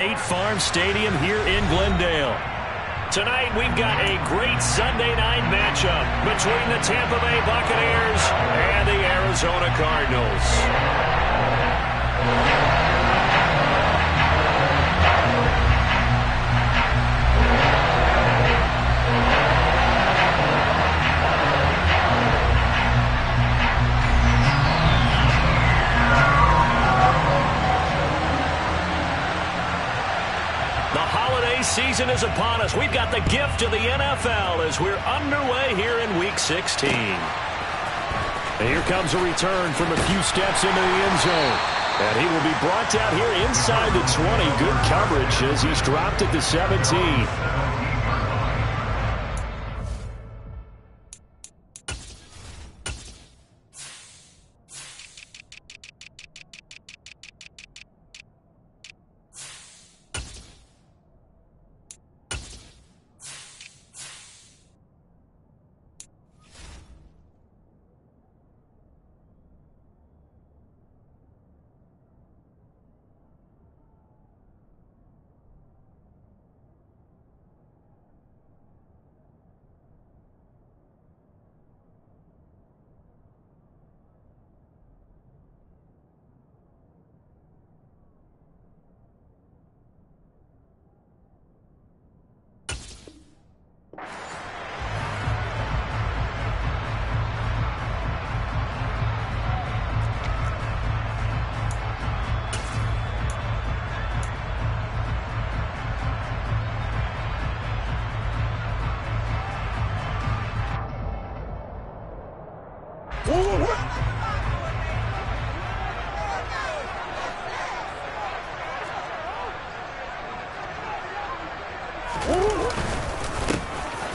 Farm Stadium here in Glendale. Tonight we've got a great Sunday night matchup between the Tampa Bay Buccaneers and the Arizona Cardinals. Season is upon us. We've got the gift of the NFL as we're underway here in Week 16. And here comes a return from a few steps into the end zone. And he will be brought down here inside the 20. Good coverage as he's dropped at the 17.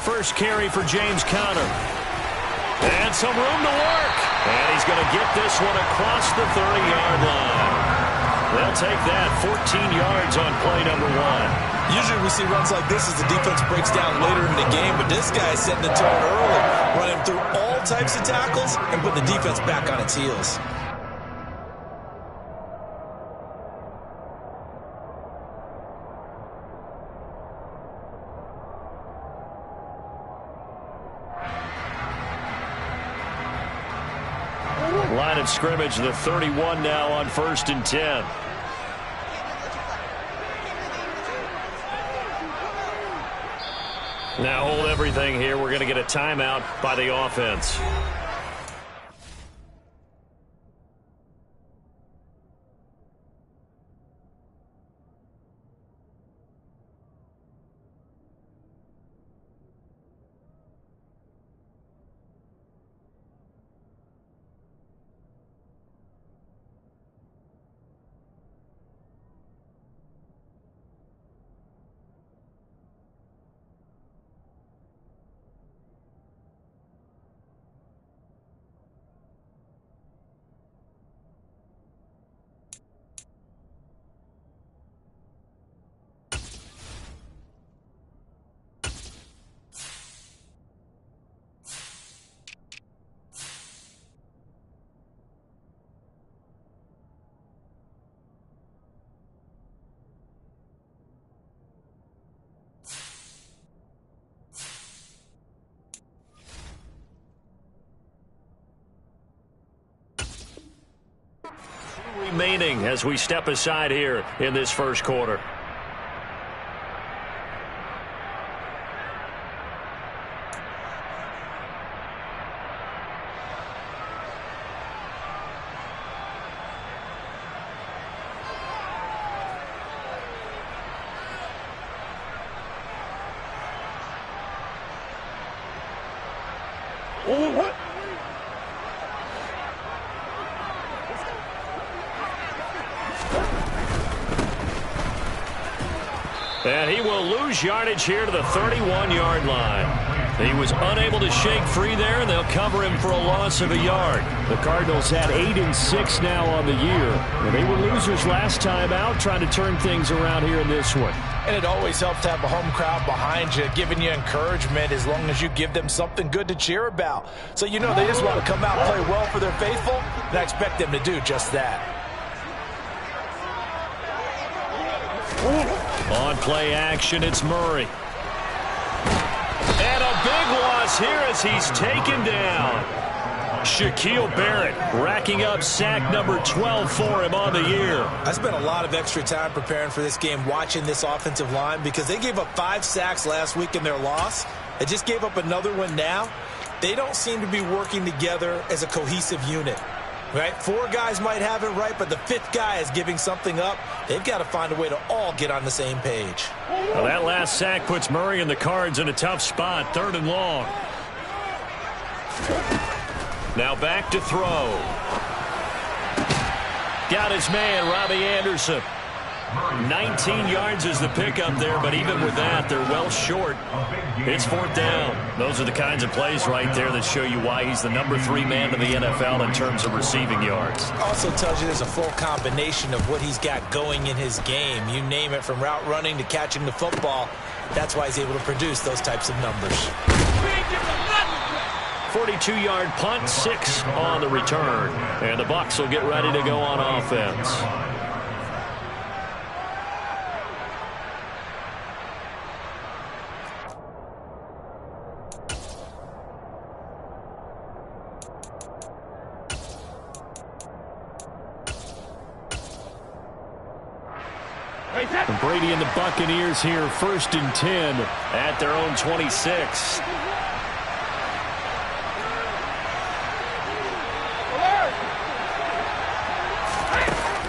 First carry for James Conner. And some room to work. And he's going to get this one across the 30-yard line. They'll take that 14 yards on play number 1. Usually we see runs like this as the defense breaks down later in the game, but this guy is setting the tone early, running through all types of tackles and putting the defense back on its heels. Line of scrimmage, the 31 now on 1st and 10. Now hold everything here. We're going to get a timeout by the offense. Remaining as we step aside here in this first quarter. And he will lose yardage here to the 31-yard line. He was unable to shake free there, and they'll cover him for a loss of a yard. The Cardinals had 8-6 now on the year. And they were losers last time out, trying to turn things around here in this one. And it always helps to have a home crowd behind you, giving you encouragement as long as you give them something good to cheer about. So you know they just want to come out and play well for their faithful, and I expect them to do just that. On play action, it's Murray. And a big loss here as he's taken down. Shaquille Barrett racking up sack number 12 for him on the year. I spent a lot of extra time preparing for this game watching this offensive line because they gave up 5 sacks last week in their loss. They just gave up another one now. They don't seem to be working together as a cohesive unit. Right? 4 guys might have it right, but the 5th guy is giving something up. They've got to find a way to all get on the same page. Well, that last sack puts Murray and the Cards in a tough spot, 3rd and long. Now back to throw. Got his man, Robbie Anderson. 19 yards is the pickup there, but even with that, they're well short. It's 4th down. Those are the kinds of plays right there that show you why he's the number 3 man in the NFL in terms of receiving yards. Also tells you there's a full combination of what he's got going in his game. You name it, from route running to catching the football. That's why he's able to produce those types of numbers. 42-yard punt, 6 on the return. And the Bucs will get ready to go on offense. And Brady and the Buccaneers here, 1st and 10 at their own 26.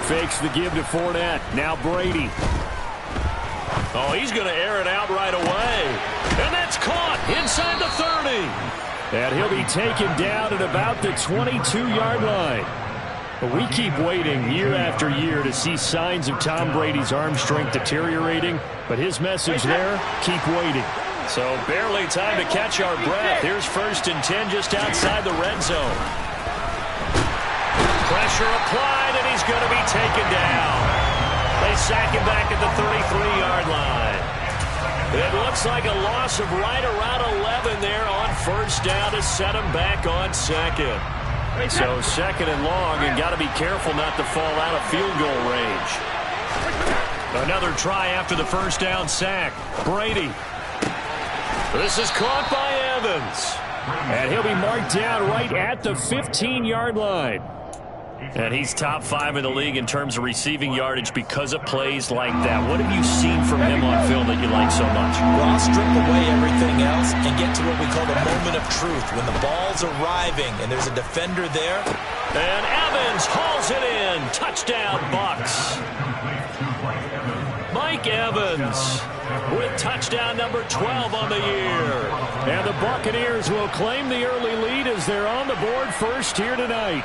Fakes the give to Fournette. Now Brady. Oh, he's going to air it out right away. And that's caught inside the 30. And he'll be taken down at about the 22-yard line. But we keep waiting year after year to see signs of Tom Brady's arm strength deteriorating. But his message there, keep waiting. So barely time to catch our breath. Here's 1st and 10 just outside the red zone. Pressure applied, and he's going to be taken down. They sack him back at the 33-yard line. It looks like a loss of right around 11 there on 1st down to set him back on 2nd. So 2nd and long, and got to be careful not to fall out of field goal range. Another try after the 1st down sack. Brady. This is caught by Evans. And he'll be marked down right at the 15-yard line. And he's top 5 in the league in terms of receiving yardage because of plays like that. What have you seen from him on film that you like so much? Well, I'll strip away everything else and get to what we call the moment of truth. When the ball's arriving and there's a defender there. And Evans hauls it in. Touchdown, Bucs. Mike Evans with touchdown number 12 on the year. And the Buccaneers will claim the early lead as they're on the board first here tonight.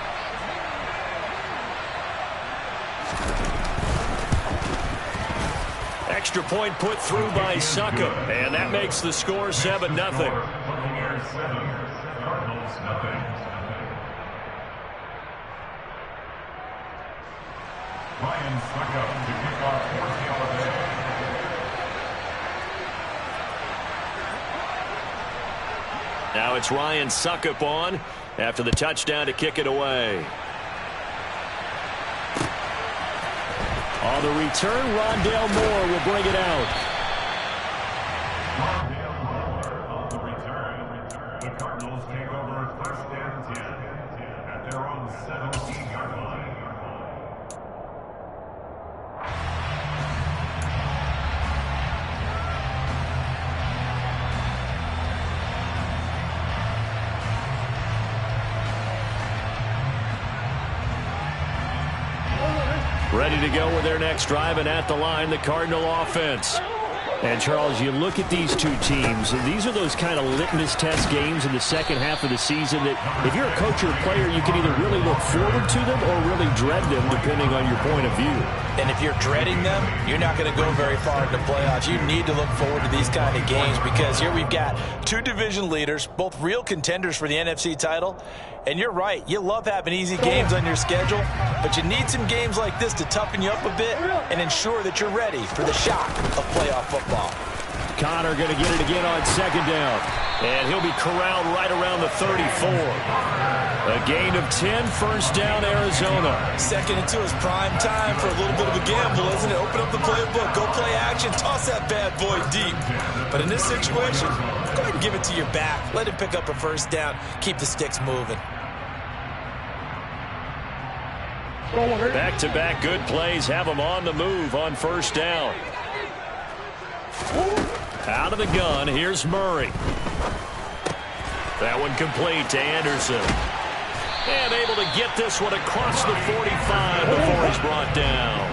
Extra point put through by Succop, and that makes the score 7-0. Now it's Ryan Succop on after the touchdown to kick it away. On the return, Rondale Moore will bring it out. Rondale Moore on the return. The Cardinals take over 1st and 10 at their own 17-yard line. Ready to go with their next drive, and at the line, the Cardinal offense. And, Charles, you look at these two teams, and these are those kind of litmus test games in the second half of the season that if you're a coach or a player, you can either really look forward to them or really dread them, depending on your point of view. And if you're dreading them, you're not going to go very far in the playoffs. You need to look forward to these kind of games because here we've got 2 division leaders, both real contenders for the NFC title. And you're right, you love having easy games on your schedule, but you need some games like this to toughen you up a bit and ensure that you're ready for the shock of playoff football. Connor going to get it again on second down. And he'll be corralled right around the 34. A gain of 10, first down, Arizona. 2nd and 2 is prime time for a little bit of a gamble, isn't it? Open up the playbook, go play action, toss that bad boy deep. But in this situation, go ahead and give it to your back. Let him pick up a first down. Keep the sticks moving. Back-to-back good plays have him on the move on first down. Out of the gun, here's Murray. That one complete to Anderson. And able to get this one across the 45 before he's brought down.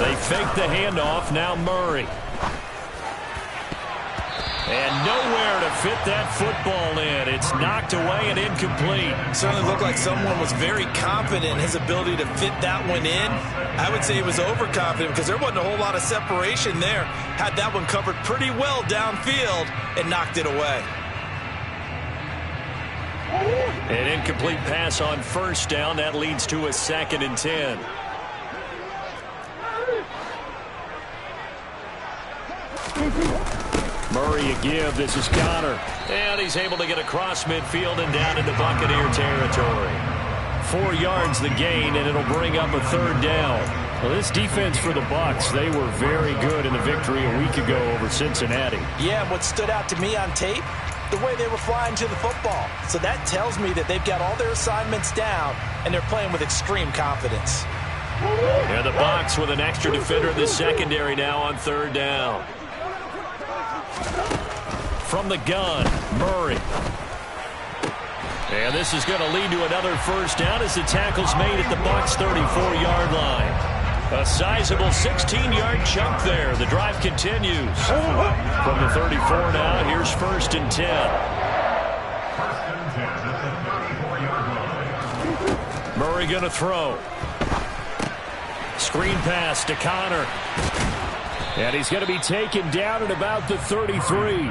They fake the handoff, now Murray. And nowhere to fit that football in. It's knocked away and incomplete. Certainly looked like someone was very confident in his ability to fit that one in. I would say he was overconfident because there wasn't a whole lot of separation there. Had that one covered pretty well downfield and knocked it away. An incomplete pass on first down. That leads to a 2nd and 10. Murray a give. This is Connor. And he's able to get across midfield and down into Buccaneer territory. 4 yards the gain, and it'll bring up a 3rd down. Well, this defense for the Bucs, they were very good in the victory a week ago over Cincinnati. Yeah, what stood out to me on tape, the way they were flying to the football. So that tells me that they've got all their assignments down, and they're playing with extreme confidence. And the Bucs with an extra defender in the secondary now on 3rd down. From the gun, Murray. And this is going to lead to another first down as the tackle's made at the Bucs' 34-yard line. A sizable 16-yard chunk there. The drive continues. From the 34 now, here's 1st and 10. 1st and 10 at the 34-yard line. Murray going to throw. Screen pass to Connor. And he's going to be taken down at about the 33.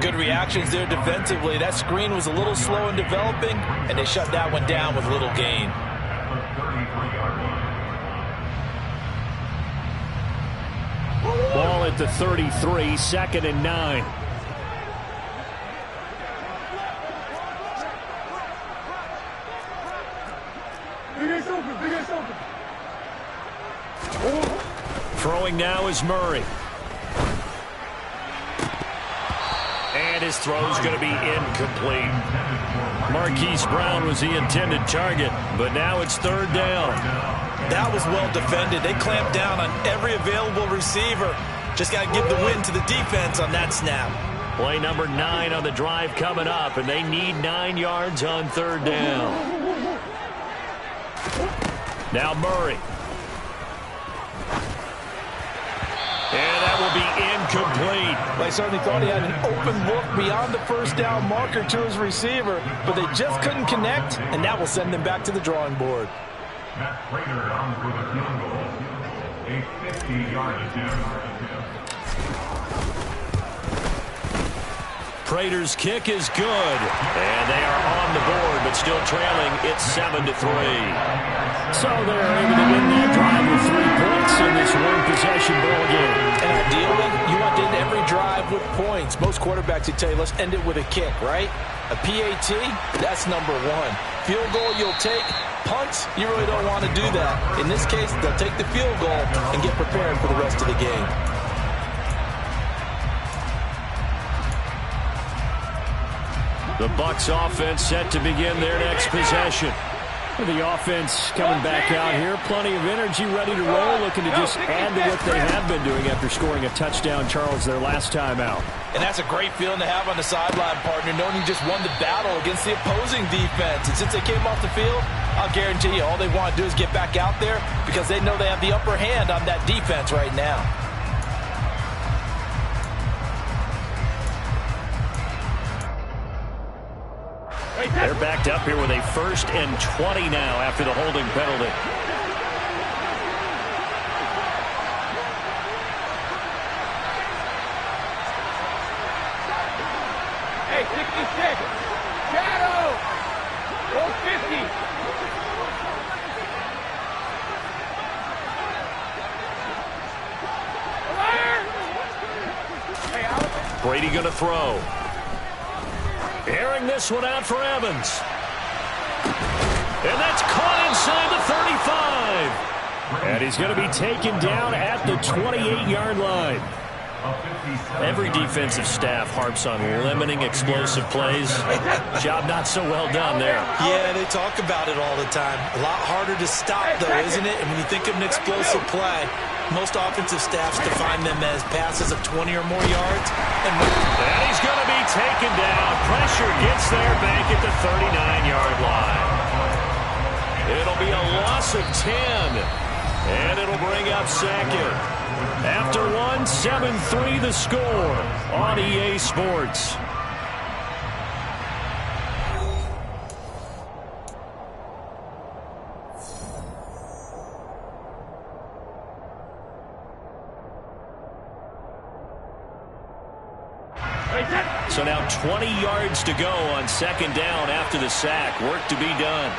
Good reactions there defensively. That screen was a little slow in developing, and they shut that one down with little gain. Ball at the 33, 2nd and 9. Throwing now is Murray. And his throw's going to be incomplete. Marquise Brown was the intended target, but now it's 3rd down. That was well defended. They clamped down on every available receiver. Just got to give the win to the defense on that snap. Play number 9 on the drive coming up, and they need 9 yards on 3rd down. Now Murray. And that will be incomplete. They certainly thought he had an open look beyond the first down marker to his receiver, but they just couldn't connect, and that will send them back to the drawing board. Matt Prater on for the field goal. A 50-yard attempt. Prater's kick is good. And they are on the board, but still trailing. It's 7-3. So they're able to win that drive with 3 points in this one-possession ball game. And ideally, you want to end every drive with points. Most quarterbacks would tell you, let's end it with a kick, right? A PAT, that's number 1. Field goal you'll take. Punts, you really don't want to do that. In this case, they'll take the field goal and get prepared for the rest of the game. The Bucs offense set to begin their next possession. The offense coming back out here. Plenty of energy, ready to roll, looking to just add to what they have been doing after scoring a touchdown, Charles, their last time out. And that's a great feeling to have on the sideline, partner, knowing you just won the battle against the opposing defense. And since they came off the field, I'll guarantee you all they want to do is get back out there because they know they have the upper hand on that defense right now. They're backed up here with a 1st and 20 now after the holding penalty. Hey, 66. Shadow. 450. Brady going to throw. Airing this one out for Evans. And that's caught inside the 35. And he's going to be taken down at the 28-yard line. Every defensive staff harps on limiting explosive plays. Job not so well done there. Yeah, they talk about it all the time. A lot harder to stop, though, isn't it? And when you think of an explosive play, most offensive staffs define them as passes of 20 or more yards. And he's going to be taken down. Pressure gets there back at the 39-yard line. It'll be a loss of 10. And it'll bring up second. After one, 7-3 the score on EA Sports. So now 20 yards to go on second down after the sack. Work to be done.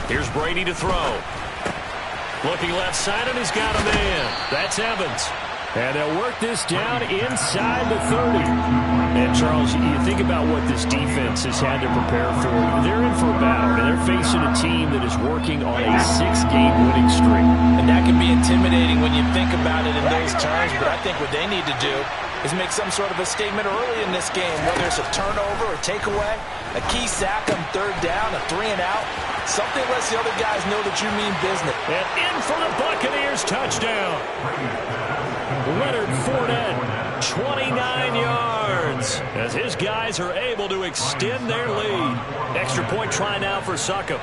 Here's Brady to throw. Looking left side, and he's got a man. That's Evans. And they'll work this down inside the 30. And, Charles, you think about what this defense has had to prepare for. They're in for a battle, and they're facing a team that is working on a 6-game winning streak. And that can be intimidating when you think about it in those terms, but I think what they need to do is make some sort of a statement early in this game, whether it's a turnover or takeaway, a key sack on third down, a 3-and-out, something lets the other guys know that you mean business. And in for the Buccaneers touchdown. Leonard Fournette, 29 yards, as his guys are able to extend their lead. Extra point try now for Succop.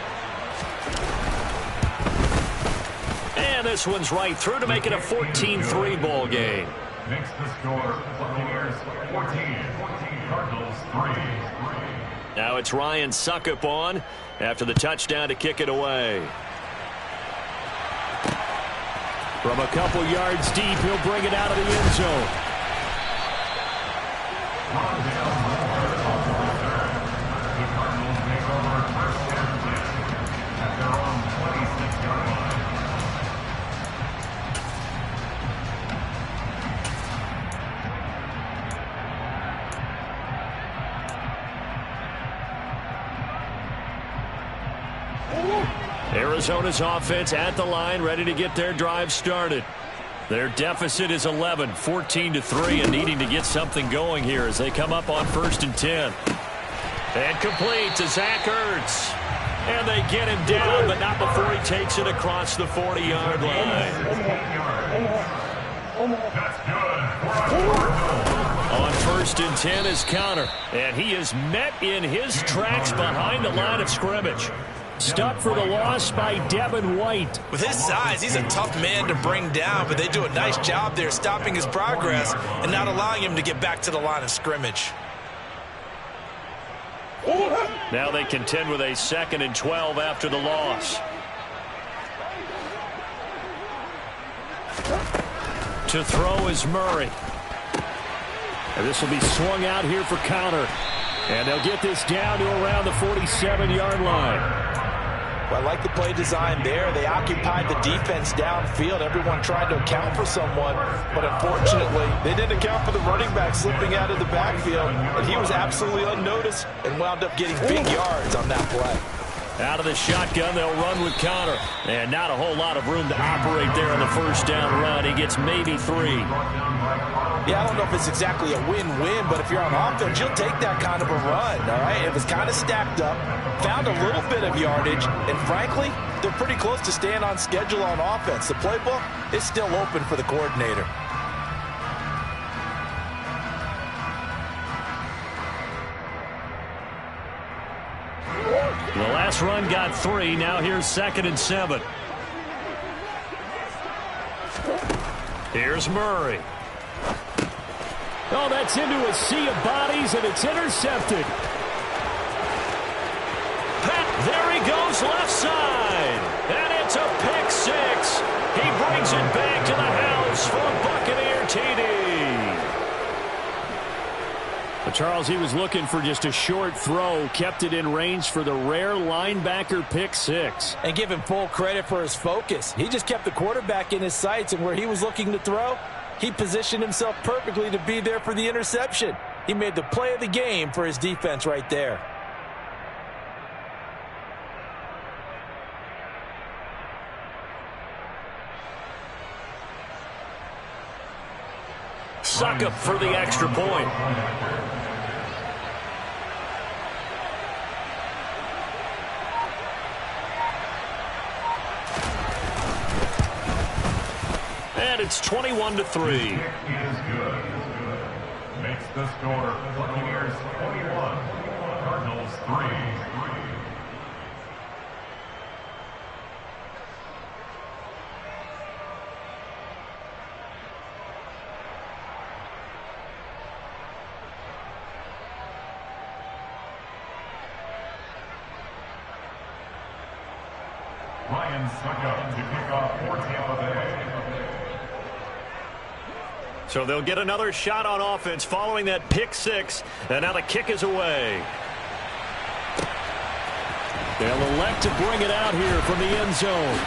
And this one's right through to make it a 14-3 ball game. Makes the score Buccaneers 14, Cardinals 3. Now it's Ryan Succop on after the touchdown to kick it away. From a couple yards deep, he'll bring it out of the end zone. The Cardinals make over first and 10 at their own 26-yard line. Arizona's offense at the line, ready to get their drive started. Their deficit is 11, 14-3, and needing to get something going here as they come up on 1st and 10. And complete to Zach Ertz. And they get him down, but not before he takes it across the 40-yard line. That's good. On 1st and 10 is Counter, and he is met in his tracks behind the line of scrimmage. Stopped for the loss by Devin White. With his size, he's a tough man to bring down, but they do a nice job there stopping his progress and not allowing him to get back to the line of scrimmage. Now they contend with a 2nd and 12 after the loss. To throw is Murray. And this will be swung out here for Counter. And they'll get this down to around the 47-yard line. Well, I like the play design there. They occupied the defense downfield. Everyone tried to account for someone, but unfortunately, they didn't account for the running back slipping out of the backfield, and he was absolutely unnoticed and wound up getting big yards on that play. Out of the shotgun, they'll run with Counter. And not a whole lot of room to operate there on the first down run. He gets maybe 3. Yeah, I don't know if it's exactly a win-win, but if you're on offense, you'll take that kind of a run, all right? It was kind of stacked up, found a little bit of yardage, and frankly, they're pretty close to staying on schedule on offense. The playbook is still open for the coordinator. The last run got 3. Now here's 2nd and 7. Here's Murray. Oh, that's into a sea of bodies, and it's intercepted. There he goes left side. And it's a pick 6. He brings it back to the house for a Buccaneer TD. But Charles, he was looking for just a short throw, kept it in range for the rare linebacker pick six. And give him full credit for his focus. He just kept the quarterback in his sights, and where he was looking to throw, he positioned himself perfectly to be there for the interception. He made the play of the game for his defense right there. Suck up for the extra point. And it's 21-3. Is good. Makes the score Buccaneers 21, Cardinals 3. Ryan Suckup to kick off for Tampa Bay. So they'll get another shot on offense following that pick six. And now the kick is away. They'll elect to bring it out here from the end zone.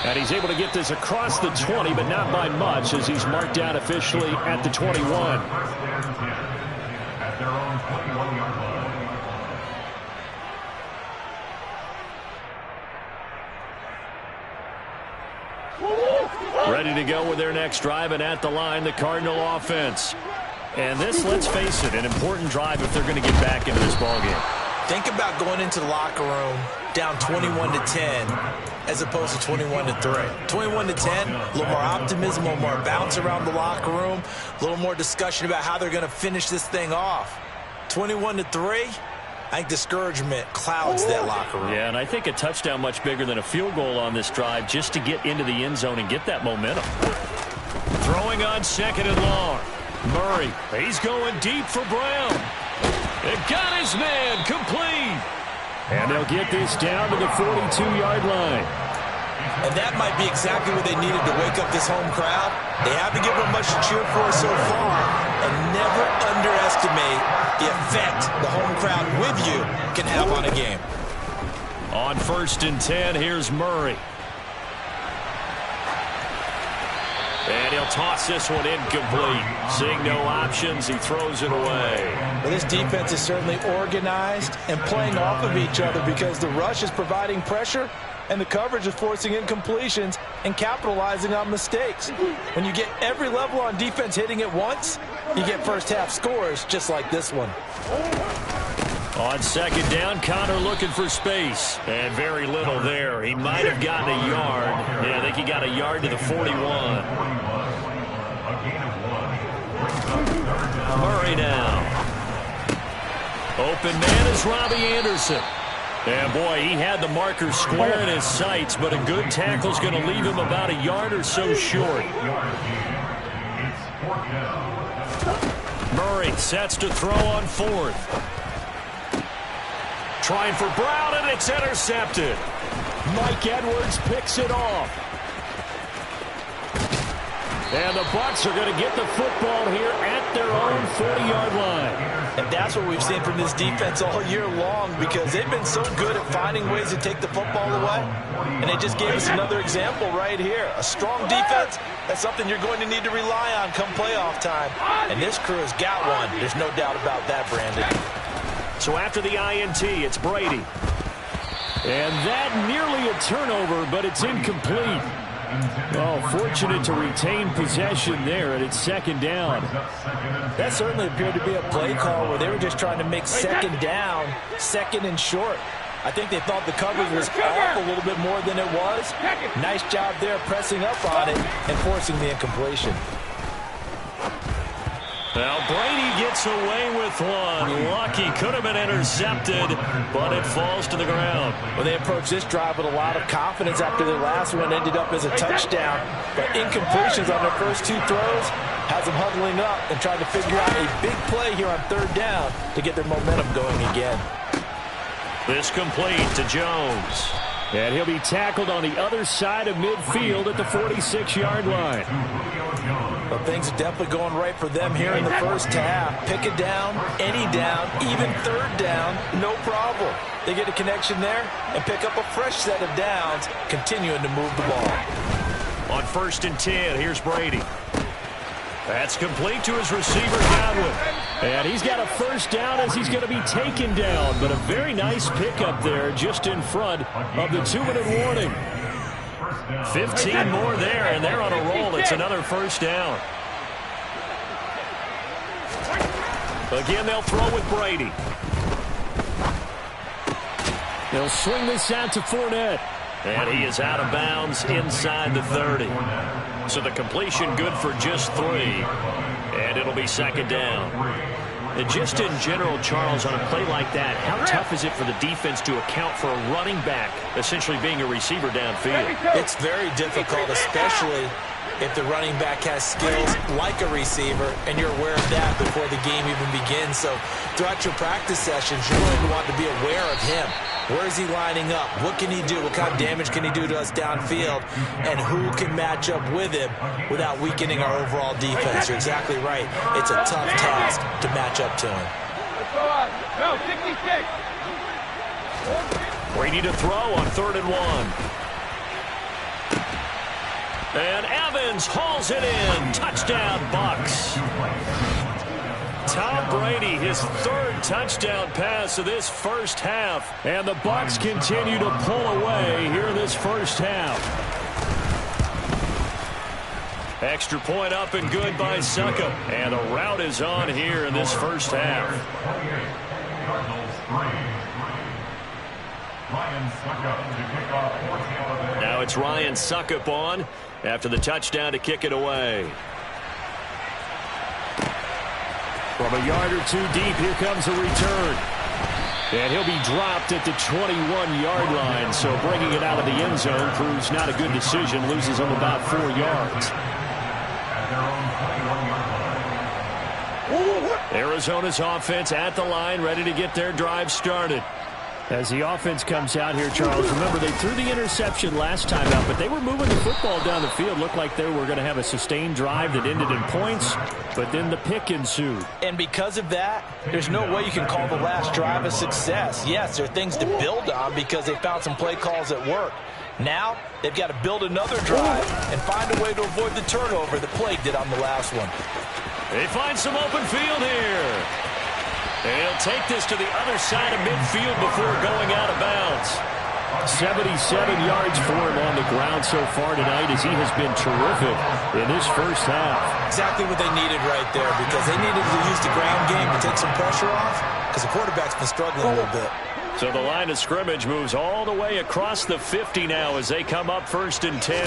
And he's able to get this across the 20, but not by much, as he's marked down officially at the 21. First and 10 at their own 21-yard line. Ready to go with their next drive, and at the line, the Cardinal offense. And this, let's face it, an important drive if they're going to get back into this ballgame. Think about going into the locker room down 21-10 as opposed to 21-3. 21-10, a little more optimism, a little more bounce around the locker room, a little more discussion about how they're going to finish this thing off. 21-3, I think discouragement clouds that locker room. Yeah, and I think a touchdown much bigger than a field goal on this drive just to get into the end zone and get that momentum. Throwing on second and long. Murray, he's going deep for Brown. It got his man complete. And they'll get this down to the 42-yard line. And that might be exactly what they needed to wake up this home crowd. They haven't given them much to cheer for so far. And never underestimate the effect the home crowd with you can have on a game. On 1st and 10, here's Murray. And he'll toss this one incomplete. Seeing no options, he throws it away. Well, this defense is certainly organized and playing off of each other because the rush is providing pressure and the coverage is forcing incompletions and capitalizing on mistakes. When you get every level on defense hitting at once, you get first half scores just like this one. On second down, Connor looking for space. And very little there. He might have gotten a yard. Yeah, I think he got a yard to the 41. Murray now. Open man is Robbie Anderson. And boy, he had the marker square in his sights, but a good tackle is going to leave him about a yard or so short. Murray sets to throw on 4th. Trying for Brown, and it's intercepted. Mike Edwards picks it off. And the Bucs are going to get the football here at their own 40-yard line. And that's what we've seen from this defense all year long because they've been so good at finding ways to take the football away. And they just gave us another example right here. A strong defense, that's something you're going to need to rely on come playoff time. And this crew has got one. There's no doubt about that, Brandon. So after the INT, it's Brady. And that nearly a turnover, but it's incomplete. Oh, fortunate to retain possession there, and it's second down. That certainly appeared to be a play call where they were just trying to make second down, second and short. I think they thought the coverage was off a little bit more than it was. Nice job there pressing up on it and forcing the incompletion. Now Brady gets away with one. Lucky, could have been intercepted, but it falls to the ground. Well, they approached this drive with a lot of confidence after their last one ended up as a touchdown. But incompletions on their first 2 throws has them huddling up and trying to figure out a big play here on 3rd down to get their momentum going again. This complete to Jones. And he'll be tackled on the other side of midfield at the 46-yard line. Well, things are definitely going right for them here in the first half. Pick it down, any down, even third down, no problem. They get a connection there and pick up a fresh set of downs, continuing to move the ball. On 1st and 10, here's Brady. That's complete to his receiver, Godwin. And he's got a first down as he's going to be taken down. But a very nice pickup there just in front of the 2-minute warning. 15 more there, and they're on a roll. It's another first down. Again, they'll throw with Brady. They'll swing this out to Fournette. And he is out of bounds inside the 30. So the completion good for just 3. And it'll be 2nd down. And just in general, Charles, on a play like that, how tough is it for the defense to account for a running back essentially being a receiver downfield? It's very difficult, especially if the running back has skills like a receiver, and you're aware of that before the game even begins. So throughout your practice sessions, you're going to want to be aware of him. Where is he lining up? What can he do? What kind of damage can he do to us downfield? And who can match up with him without weakening our overall defense? You're exactly right. It's a tough task to match up to him. No, 66. Brady to throw on 3rd and 1. And Evans hauls it in. Touchdown, Bucs. Tom Brady, his 3rd touchdown pass of this first half. And the Bucs continue to pull away here in this first half. Extra point up and good by Succop. And the route is on here in this first half. Now it's Ryan Succop on after the touchdown to kick it away. From a yard or 2 deep, here comes a return. And he'll be dropped at the 21-yard line. So bringing it out of the end zone proves not a good decision. Loses him about 4 yards. Arizona's offense at the line, ready to get their drive started. As the offense comes out here, Charles, remember they threw the interception last time out, but they were moving the football down the field. Looked like they were going to have a sustained drive that ended in points, but then the pick ensued. And because of that, there's no way you can call the last drive a success. Yes, there are things to build on because they found some play calls that work. Now, they've got to build another drive and find a way to avoid the turnover the play did on the last one. They find some open field here. And he'll take this to the other side of midfield before going out of bounds. 77 yards for him on the ground so far tonight as he has been terrific in this first half. Exactly what they needed right there because they needed to use the ground game to take some pressure off because the quarterback's been struggling a little bit. So the line of scrimmage moves all the way across the 50 now as they come up 1st and 10.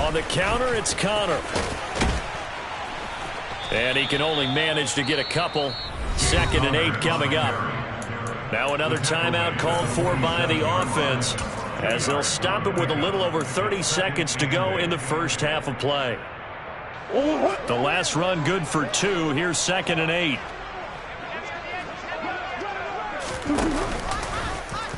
On the counter, it's Connor. And he can only manage to get a couple. 2nd and 8 coming up. Now another timeout called for by the offense as they'll stop it with a little over 30 seconds to go in the first half of play. The last run good for 2. Here's 2nd and 8.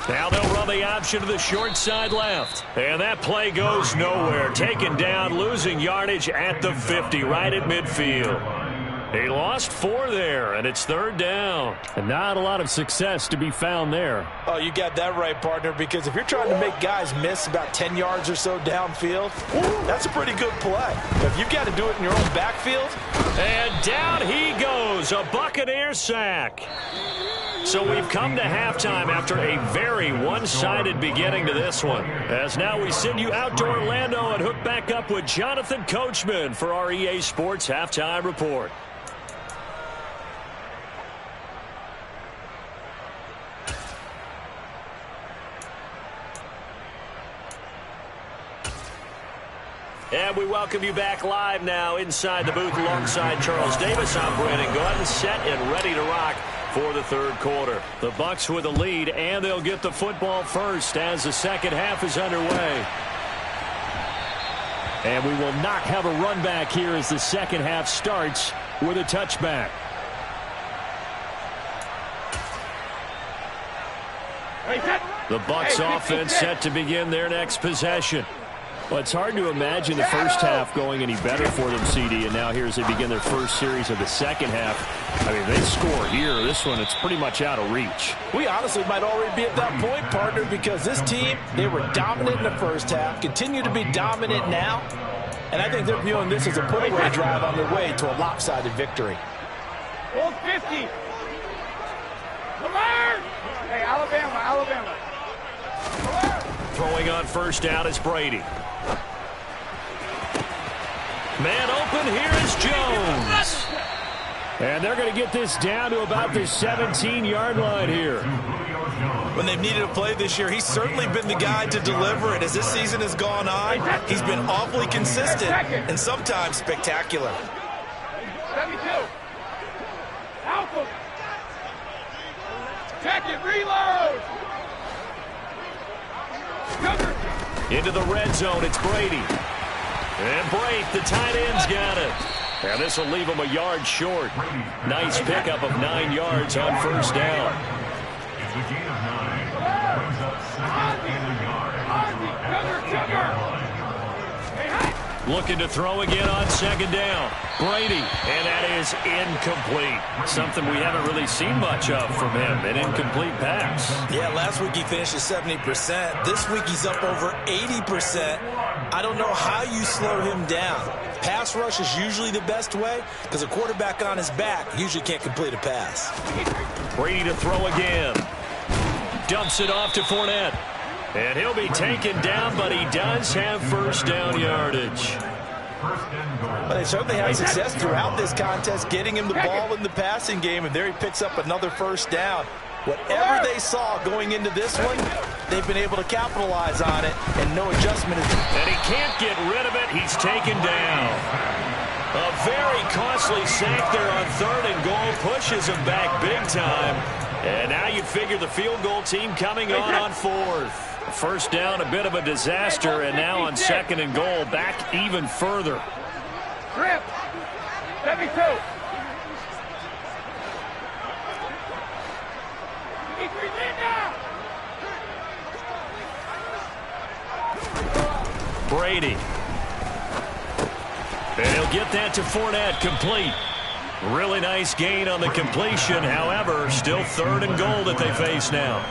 Now they'll run the option to the short side left. And that play goes nowhere. Taken down, losing yardage at the 50, right at midfield. He lost 4 there, and it's 3rd down. And not a lot of success to be found there. Oh, you got that right, partner, because if you're trying to make guys miss about 10 yards or so downfield, that's a pretty good play. But if you've got to do it in your own backfield. And down he goes, a Buccaneer sack. So we've come to halftime after a very one-sided beginning to this one. As now we send you out to Orlando and hook back up with Jonathan Coachman for our EA Sports Halftime Report. And we welcome you back live now inside the booth alongside Charles Davis. I'm Brandon Gordon, set and ready to rock for the 3rd quarter. The Bucs with a lead, and they'll get the football first as the second half is underway. And we will not have a run back here as the second half starts with a touchback. Hey, set. The Bucs offense set to begin their next possession. Well, it's hard to imagine the first half going any better for them, CD, and now here as they begin their first series of the second half. I mean, they score here. This one, it's pretty much out of reach. We honestly might already be at that point, partner, because this team, they were dominant in the first half, continue to be dominant now, and I think they're viewing this as a put-away drive on their way to a lopsided victory. Hold 50. Alert! Hey, Alabama. Throwing on first down is Brady. Man open, here is Jones. And they're going to get this down to about the 17-yard line here. When they've needed a play this year, he's certainly been the guy to deliver it. As this season has gone on, he's been awfully consistent and sometimes spectacular. 72. Alpha. Check it, reload. Into the red zone, it's Brady. And Brate, the tight end's got it. And this will leave him a yard short. Nice pickup of 9 yards on first down. It's a gain of 9. Brings up second and a yard. Looking to throw again on second down. Brady, and that is incomplete. Something we haven't really seen much of from him, an incomplete pass. Yeah, last week he finished at 70%. This week he's up over 80%. I don't know how you slow him down. Pass rush is usually the best way because a quarterback on his back usually can't complete a pass. Brady to throw again. Dumps it off to Fournette. And he'll be taken down, but he does have first down yardage. Well, they certainly had success throughout this contest, getting him the ball in the passing game, and there he picks up another first down. Whatever they saw going into this one, they've been able to capitalize on it, and no adjustment is... And he can't get rid of it. He's taken down. A very costly sack there on third and goal pushes him back big time. And now you figure the field goal team coming on fourth. First down, a bit of a disaster, and now on second and goal, back even further. Grip. 72. Brady. And he'll get that to Fournette, complete. Really nice gain on the completion. However, still third and goal that they face now.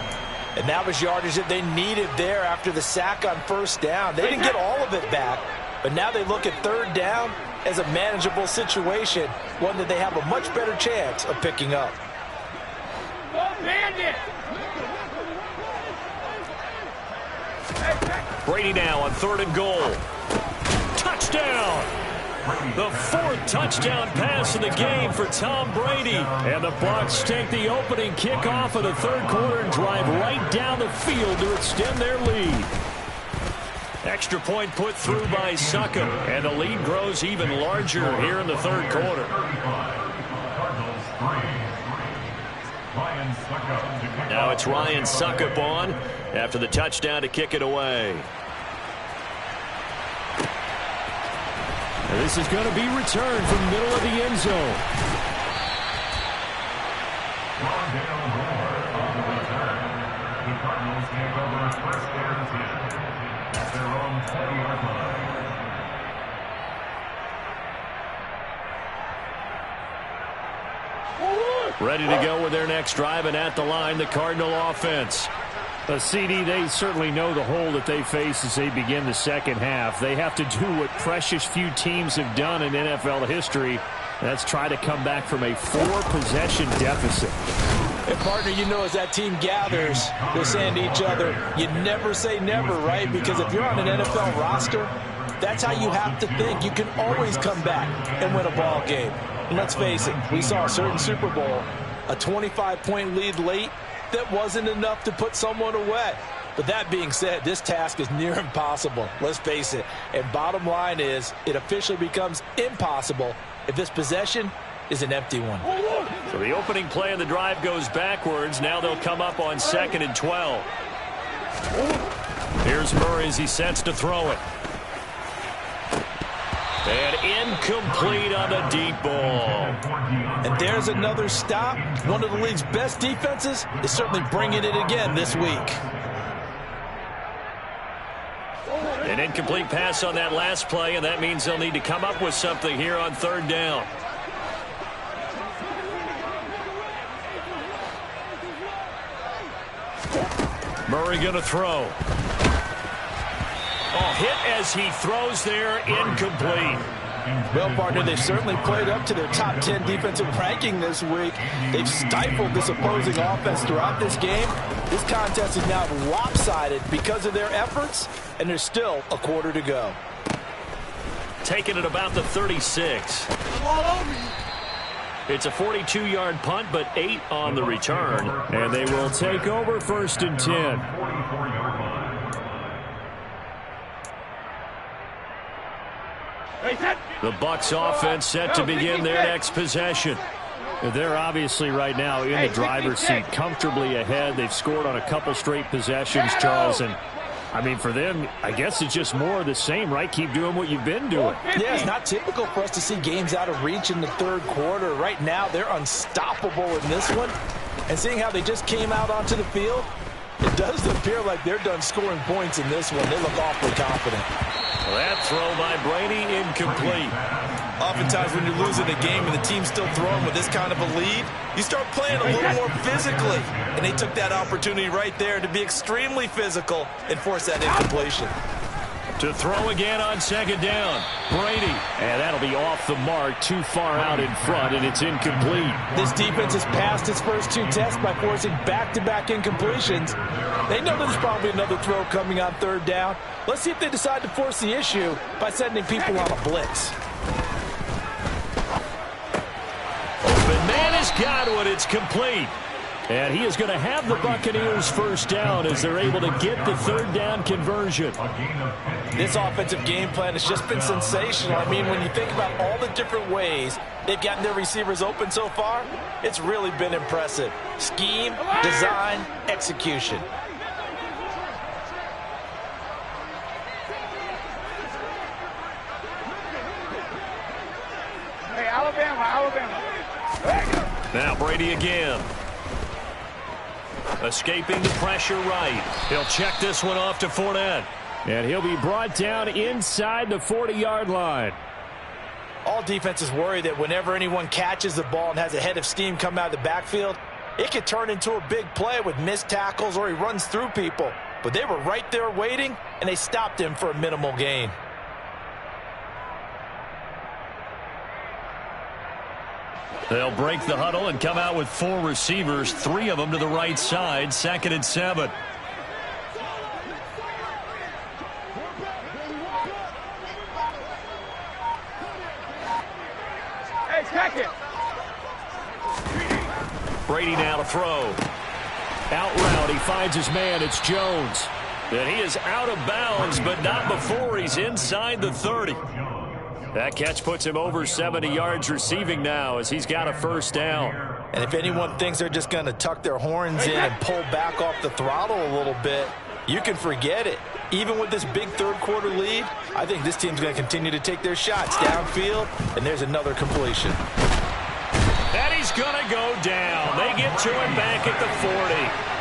And that was yardage that they needed there after the sack on first down. They didn't get all of it back, but now they look at third down as a manageable situation, one that they have a much better chance of picking up. Brady now on third and goal. Touchdown! The fourth touchdown pass of the game for Tom Brady. And the Bucs take the opening kickoff of the third quarter and drive right down the field to extend their lead. Extra point put through by Succop, and the lead grows even larger here in the third quarter. Now it's Ryan Succop on after the touchdown to kick it away. This is going to be returned from the middle of the end zone. The Cardinals take over first and 10 at their own 20-yard line. Ready to go with their next drive, and at the line, the Cardinal offense. The CD, they certainly know the hole that they face as they begin the second half. They have to do what precious few teams have done in NFL history. That's try to come back from a 4-possession deficit. And partner, you know, as that team gathers, they're saying to each other, you never say never, right? Because if you're on an NFL roster, that's how you have to think. You can always come back and win a ball game. And let's face it, we saw a certain Super Bowl, a 25-point lead late, that wasn't enough to put someone away. But that being said, this task is near impossible. Let's face it. And bottom line is, it officially becomes impossible if this possession is an empty one. So the opening play of the drive goes backwards. Now they'll come up on second and 12. Here's Murray as he sets to throw it. And incomplete on the deep ball. And there's another stop. One of the league's best defenses is certainly bringing it again this week. An incomplete pass on that last play, and that means they'll need to come up with something here on third down. Murray going to throw. Oh, hit as he throws there, incomplete. Well, partner, they've certainly played up to their top 10 defensive ranking this week. They've stifled this opposing offense throughout this game. This contest is now lopsided because of their efforts, and there's still a quarter to go. Taking it about the 36. It's a 42-yard punt, but 8 on the return. And they will take over 1st and 10. The Bucs offense set to begin their next possession. They're obviously right now in the driver's seat, comfortably ahead. They've scored on a couple straight possessions, Charles, and I mean, for them, I guess it's just more of the same, right? Keep doing what you've been doing. Yeah, it's not typical for us to see games out of reach in the third quarter. Right now, they're unstoppable in this one. And seeing how they just came out onto the field, it does appear like they're done scoring points in this one. They look awfully confident. Well, that throw by Brady, incomplete. Oftentimes when you're losing a game and the team's still throwing with this kind of a lead, you start playing a little more physically. And they took that opportunity right there to be extremely physical and force that incompletion. To throw again on 2nd down. Brady. And that'll be off the mark, too far out in front, and it's incomplete. This defense has passed its first 2 tests by forcing back-to-back incompletions. They know there's probably another throw coming on 3rd down. Let's see if they decide to force the issue by sending people on a blitz. Open man has got one. It's complete. And he is going to have the Buccaneers 1st down as they're able to get the 3rd down conversion. This offensive game plan has just been sensational. I mean, when you think about all the different ways they've gotten their receivers open so far, it's really been impressive. Scheme, design, execution. Hey, Alabama. Now Brady again. Escaping the pressure right. He'll check this one off to Fournette. And he'll be brought down inside the 40-yard line. All defenses worry that whenever anyone catches the ball and has a head of steam come out of the backfield, it could turn into a big play with missed tackles or he runs through people. But they were right there waiting, and they stopped him for a minimal gain. They'll break the huddle and come out with 4 receivers, 3 of them to the right side, 2nd and 7. Hey, second. Brady now to throw. Out route, he finds his man. It's Jones. And he is out of bounds, but not before he's inside the 30. That catch puts him over 70 yards receiving now as he's got a 1st down. And if anyone thinks they're just going to tuck their horns in and pull back off the throttle a little bit, you can forget it. Even with this big 3rd quarter lead, I think this team's going to continue to take their shots downfield, and there's another completion. And he's going to go down. They get to him back at the 40.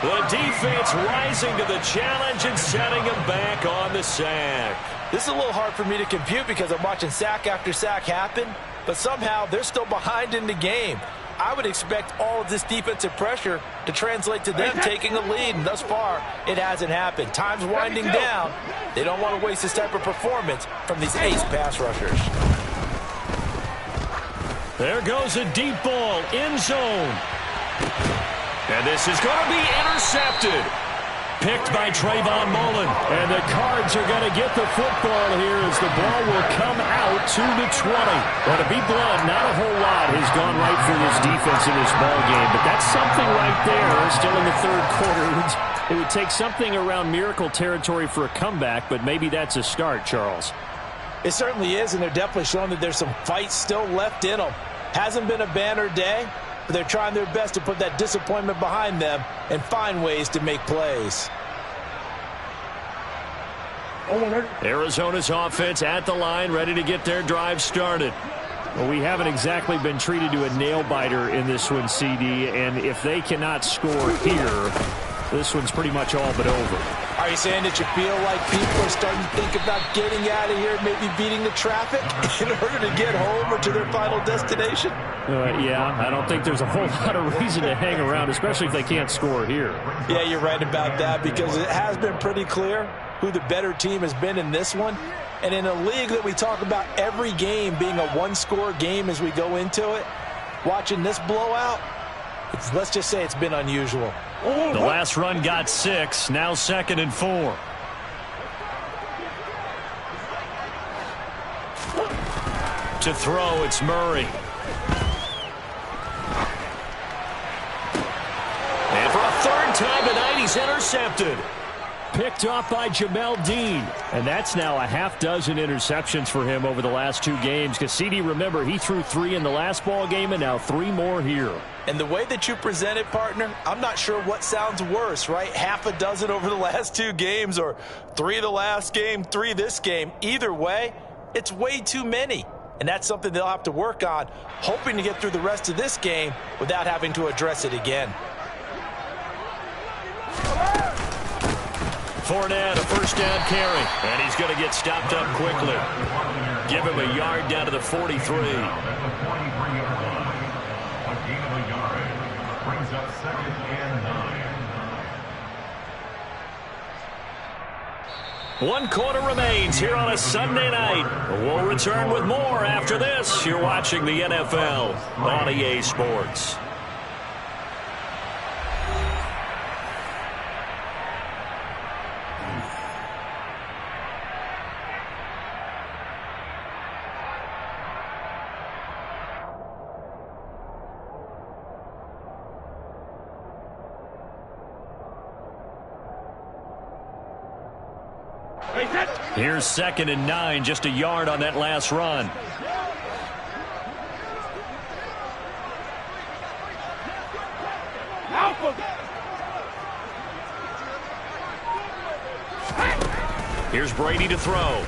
The defense rising to the challenge and setting him back on the sack. This is a little hard for me to compute because I'm watching sack after sack happen, but somehow they're still behind in the game. I would expect all of this defensive pressure to translate to them taking a lead, and thus far, it hasn't happened. Time's winding down. They don't want to waste this type of performance from these ace pass rushers. There goes a deep ball, end zone. And this is going to be intercepted. Picked by Trayvon Mullen. And the Cards are going to get the football here as the ball will come out to the 20. Well, to be blunt, not a whole lot has gone right for this defense in this ball game, but that's something right there. Still in the 3rd quarter. It would take something around miracle territory for a comeback, but maybe that's a start, Charles. It certainly is, and they're definitely showing that there's some fight still left in them. Hasn't been a banner day, but they're trying their best to put that disappointment behind them and find ways to make plays. Arizona's offense at the line, ready to get their drive started. Well, we haven't exactly been treated to a nail-biter in this one, CD, and if they cannot score here, this one's pretty much all but over. Are you saying that you feel like people are starting to think about getting out of here, maybe beating the traffic in order to get home or to their final destination? Yeah, I don't think there's a whole lot of reason to hang around, especially if they can't score here. Yeah, you're right about that, because it has been pretty clear who the better team has been in this one. And in a league that we talk about every game being a one-score game as we go into it, watching this blowout, let's just say it's been unusual. The last run got 6, now 2nd and 4. To throw, it's Murray. And for a 3rd time tonight, he's intercepted. Picked off by Jamel Dean. And that's now a half dozen interceptions for him over the last 2 games. Cassidy, remember, he threw 3 in the last ball game and now 3 more here. And the way that you present it, partner, I'm not sure what sounds worse, right? Half a dozen over the last 2 games, or 3 the last game, 3 this game. Either way, it's way too many. And that's something they'll have to work on, hoping to get through the rest of this game without having to address it again. Fournette, a 1st down carry. And he's going to get stopped up quickly. Give him a yard down to the 43. Brings up 2nd and 9. 1 quarter remains here on a Sunday night. We'll return with more after this. You're watching the NFL on EA Sports. Here's 2nd and 9, just a yard on that last run. Here's Brady to throw.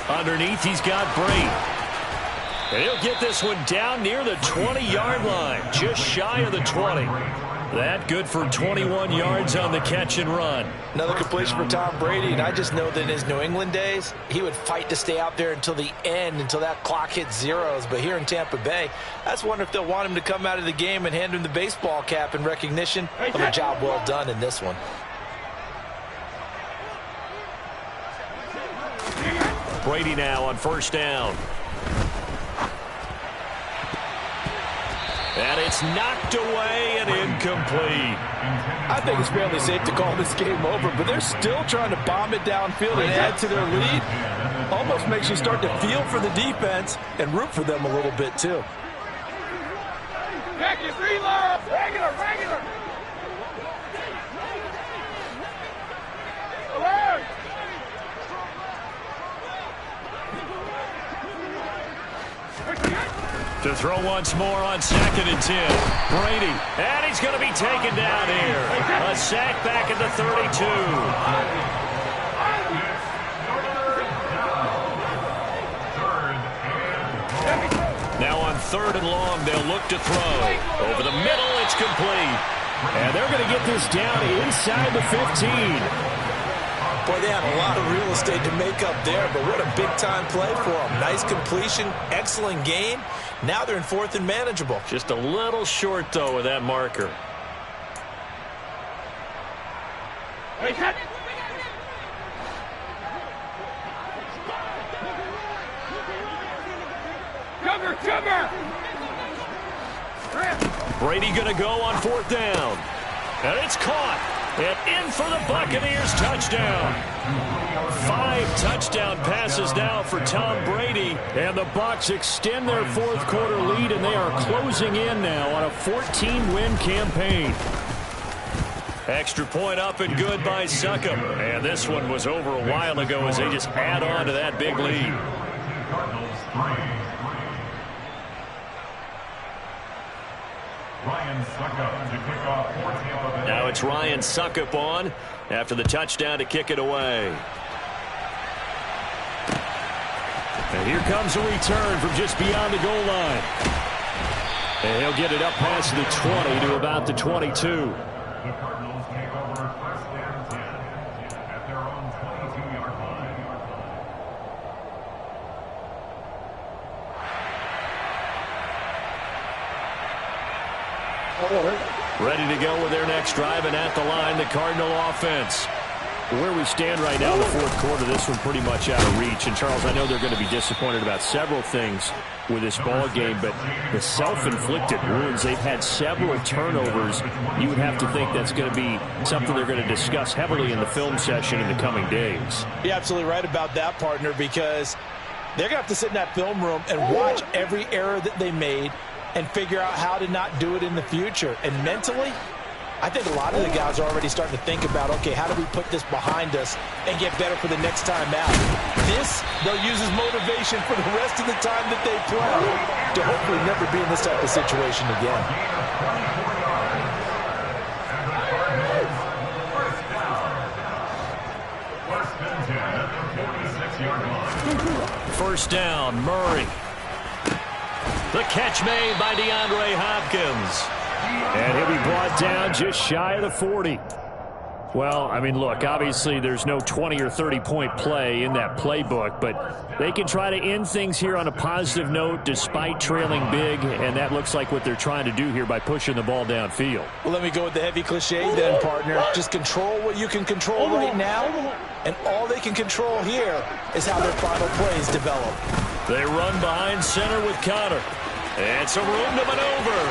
Underneath, he's got Brady. And he'll get this one down near the 20-yard line, just shy of the 20. That good for 21 yards on the catch and run. Another completion for Tom Brady, and I just know that in his New England days, he would fight to stay out there until the end, until that clock hit zeros. But here in Tampa Bay, I just wonder if they'll want him to come out of the game and hand him the baseball cap in recognition of a job well done in this one. Brady now on 1st down. And it's knocked away and incomplete. I think it's fairly safe to call this game over, but they're still trying to bomb it downfield and add to their lead. Almost makes you start to feel for the defense and root for them a little bit, too. Check his reload. Regular. Alert. To throw once more on 2nd and 10. Brady, and he's going to be taken down here. A sack back at the 32. Now on 3rd and long, they'll look to throw. Over the middle, it's complete. And they're going to get this down inside the 15. Boy, they had a lot of real estate to make up there, but what a big-time play for them. Nice completion, excellent game. Now they're in 4th and manageable. Just a little short, though, with that marker. Cover. Brady going to go on 4th down. And it's caught. And in for the Buccaneers touchdown. 5 touchdown passes now for Tom Brady. And the Bucs extend their 4th quarter lead, and they are closing in now on a 14-win campaign. Extra point up and good by Succop. And this one was over a while ago as they just add on to that big lead. Cardinals 3. Ryan Succop to kick off for Tampa Bay. Now it's Ryan Succop on after the touchdown to kick it away. And here comes a return from just beyond the goal line. And he'll get it up past the 20 to about the 22. The Cardinals take over 1st and Ready to go with their next drive, and at the line, the Cardinal offense. Where we stand right now in the fourth quarter, this one pretty much out of reach. And, Charles, I know they're going to be disappointed about several things with this ball game, but the self-inflicted wounds, they've had several turnovers. You would have to think that's going to be something they're going to discuss heavily in the film session in the coming days. You're absolutely right about that, partner, because they're going to have to sit in that film room and watch every error that they made and figure out how to not do it in the future. And mentally, I think a lot of the guys are already starting to think about, okay, how do we put this behind us and get better for the next time out? This, they'll use as motivation for the rest of the time that they play to hopefully never be in this type of situation again. First down, Murray. The catch made by DeAndre Hopkins. And he'll be brought down just shy of the 40. Well, I mean, look, obviously there's no 20 or 30-point play in that playbook, but they can try to end things here on a positive note despite trailing big, and that looks like what they're trying to do here by pushing the ball downfield. Well, let me go with the heavy cliche then, partner. Just control what you can control right now, and all they can control here is how their final plays develop. They run behind center with Connor. And some room to maneuver.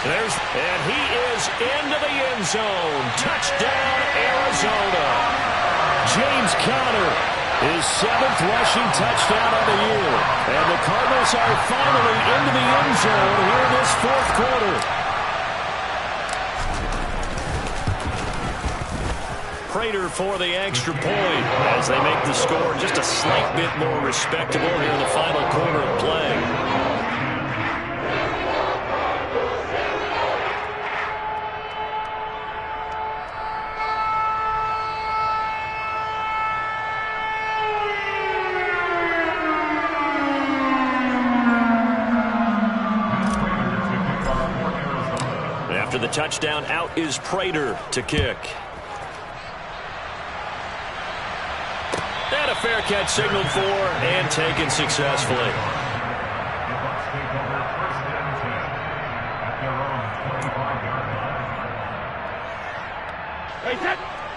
And he is into the end zone. Touchdown, Arizona. James Conner, his 7th rushing touchdown of the year. And the Cardinals are finally into the end zone here in this fourth quarter. Prater for the extra point as they make the score just a slight bit more respectable here in the final quarter of play. After the touchdown, out is Prater to kick. And a fair catch signaled for and taken successfully.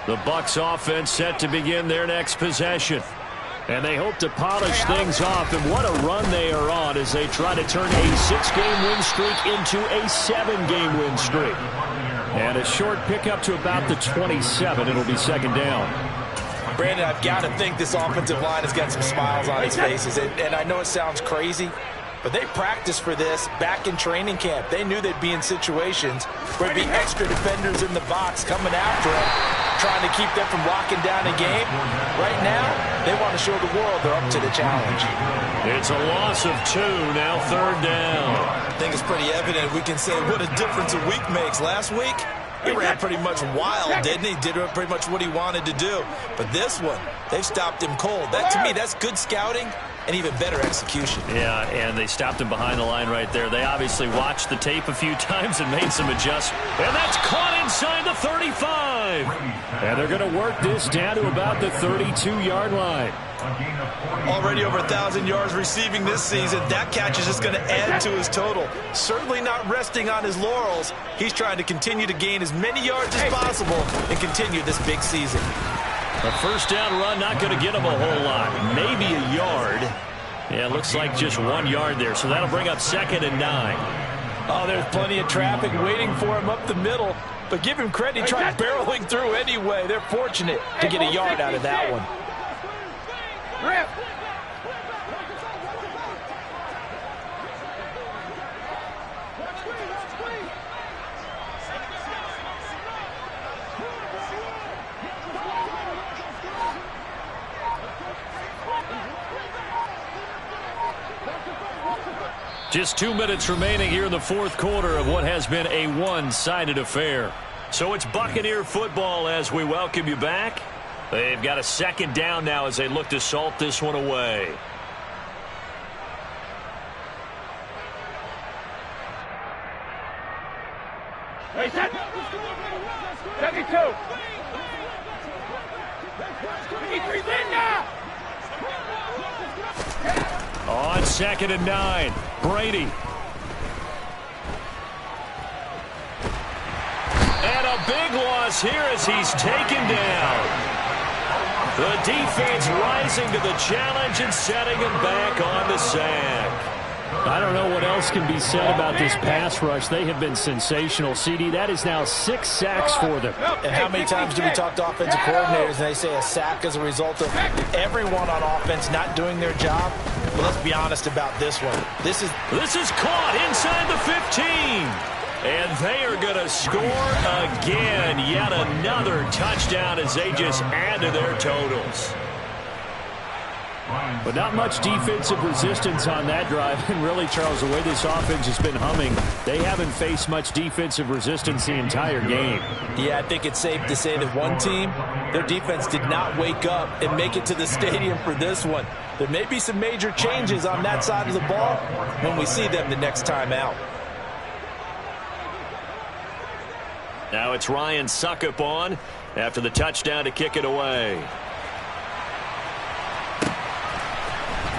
The Bucs offense set to begin their next possession. And they hope to polish things off. And what a run they are on as they try to turn a 6-game win streak into a 7-game win streak. And a short pickup to about the 27. It'll be second down. Brandon, I've got to think this offensive line has got some smiles on its faces. And I know it sounds crazy, but they practiced for this back in training camp. They knew they'd be in situations where there'd be extra defenders in the box coming after them, trying to keep them from locking down a game. Right now, they want to show the world they're up to the challenge. It's a loss of 2, now third down. I think it's pretty evident we can say what a difference a week makes. Last week, he ran pretty much wild, didn't he? Did pretty much what he wanted to do. But this one, they've stopped him cold. That, to me, that's good scouting and even better execution. Yeah, and they stopped him behind the line right there. They obviously watched the tape a few times and made some adjustments. And that's caught inside the 35. And they're going to work this down to about the 32-yard line. Already over 1,000 yards receiving this season. That catch is just going to add to his total. Certainly not resting on his laurels. He's trying to continue to gain as many yards as possible and continue this big season. A first down run, not going to get him a whole lot. Maybe a yard. Yeah, it looks like just 1 yard there. So that'll bring up 2nd and 9. Oh, there's plenty of traffic waiting for him up the middle. But give him credit, he tried barreling through anyway. They're fortunate to get a yard out of that one. Rip. Just 2 minutes remaining here in the fourth quarter of what has been a one-sided affair. So it's Buccaneer football as we welcome you back. They've got a second down now as they look to salt this one away. Hey, set. 72. On 2nd and 9, Brady. big loss here as he's taken down. The defense rising to the challenge and setting him back on the sack. I don't know what else can be said about this pass rush. They have been sensational, CD. That is now 6 sacks for them. And how many times do we talk to offensive coordinators and they say a sack as a result of everyone on offense not doing their job? Well, let's be honest about this one. This is caught inside the 15. And they are going to score again. Yet another touchdown as they just add to their totals. But not much defensive resistance on that drive. And really, Charles, the way this offense has been humming, they haven't faced much defensive resistance the entire game. Yeah, I think it's safe to say that one team, their defense did not wake up and make it to the stadium for this one. There may be some major changes on that side of the ball when we see them the next time out. Now it's Ryan Suckup on after the touchdown to kick it away.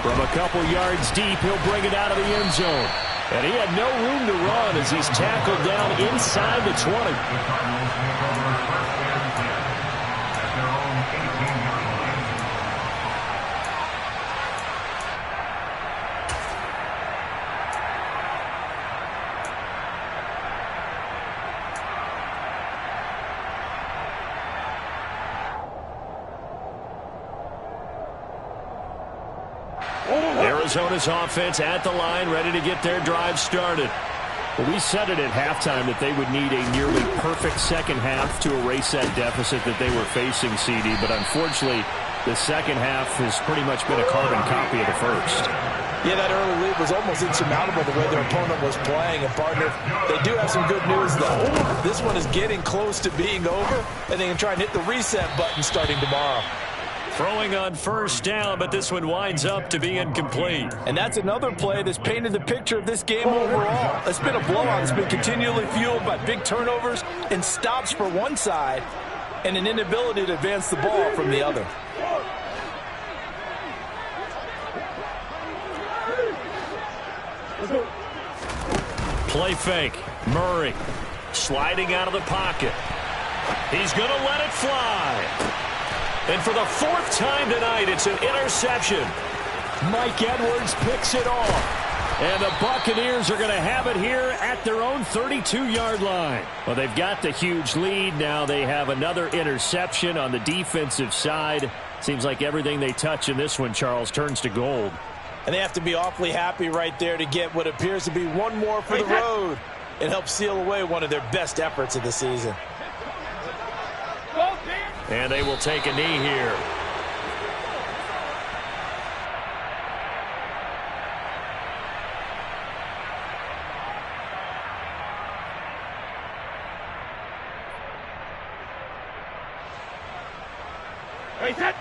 From a couple yards deep, he'll bring it out of the end zone. And he had no room to run as he's tackled down inside the 20. Arizona's offense at the line, ready to get their drive started. Well, we said it at halftime that they would need a nearly perfect second half to erase that deficit that they were facing, CD. But unfortunately, the second half has pretty much been a carbon copy of the first. Yeah, that early lead was almost insurmountable the way their opponent was playing. And, partner, they do have some good news, though. This one is getting close to being over, and they can try and hit the reset button starting tomorrow. Throwing on first down, but this one winds up to be incomplete. And that's another play that's painted the picture of this game overall. It's been a blowout. It's been continually fueled by big turnovers and stops for one side and an inability to advance the ball from the other. Play fake. Murray sliding out of the pocket. He's going to let it fly. And for the 4th time tonight, it's an interception. Mike Edwards picks it off. And the Buccaneers are going to have it here at their own 32-yard line. Well, they've got the huge lead. Now they have another interception on the defensive side. Seems like everything they touch in this one, Charles, turns to gold. And they have to be awfully happy right there to get what appears to be one more for the road and help seal away one of their best efforts of the season. And they will take a knee here. Hey, set.